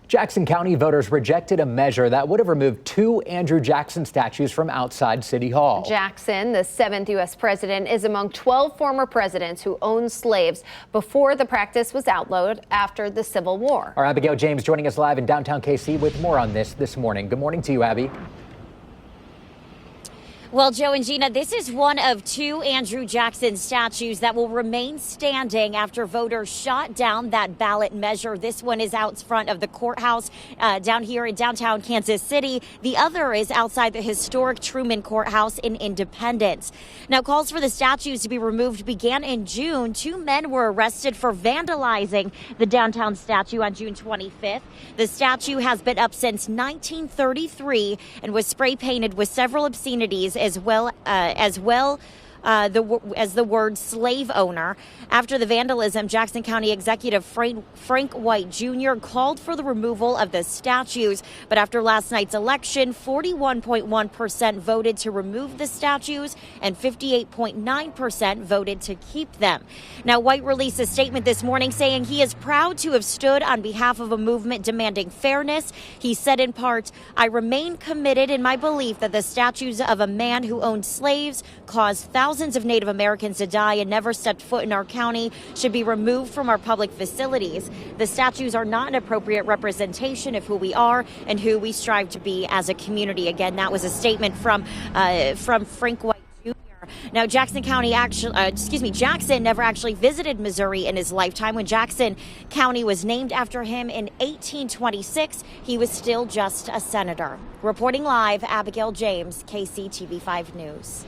Jackson County voters rejected a measure that would have removed 2 Andrew Jackson statues from outside City Hall. Jackson, the 7th U.S. president, is among 12 former presidents who owned slaves before the practice was outlawed after the Civil War. Our Abigail James joining us live in downtown KC with more on this morning. Good morning to you, Abby. Well, Joe and Gina, this is one of 2 Andrew Jackson statues that will remain standing after voters shot down that ballot measure. This one is out front of the courthouse down here in downtown Kansas City. The other is outside the historic Truman Courthouse in Independence. Now, calls for the statues to be removed began in June. 2 men were arrested for vandalizing the downtown statue on June 25th. The statue has been up since 1933 and was spray painted with several obscenities as well as the word slave owner. After the vandalism, Jackson County Executive Frank White Jr. called for the removal of the statues. But after last night's election, 41.1% voted to remove the statues and 58.9% voted to keep them. Now, White released a statement this morning saying he is proud to have stood on behalf of a movement demanding fairness. He said in part, "I remain committed in my belief that the statues of a man who owned slaves, caused thousands of Native Americans to die, and never stepped foot in our county should be removed from our public facilities. The statues are not an appropriate representation of who we are and who we strive to be as a community." Again, that was a statement from Frank White Jr. Now, Jackson never actually visited Missouri in his lifetime. When Jackson County was named after him in 1826, he was still just a senator. Reporting live, Abigail James, KCTV5 News.